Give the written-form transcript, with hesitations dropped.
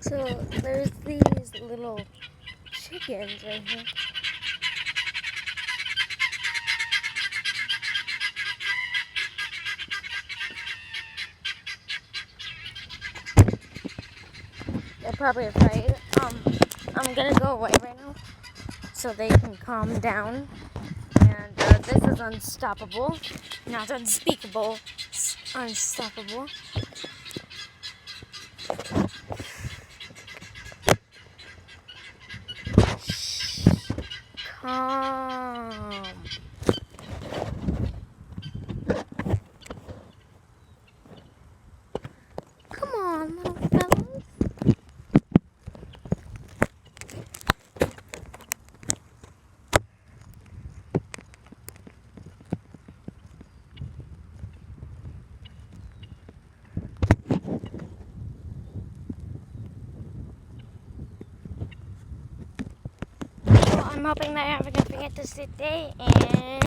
So there's these little chickens right here. They're probably afraid. I'm gonna go away right now so they can calm down. And this is unstoppable, not unspeakable, unstoppable. Shh. Calm. Come on, little fellas. Well, I'm hoping they're having a fantastic day, and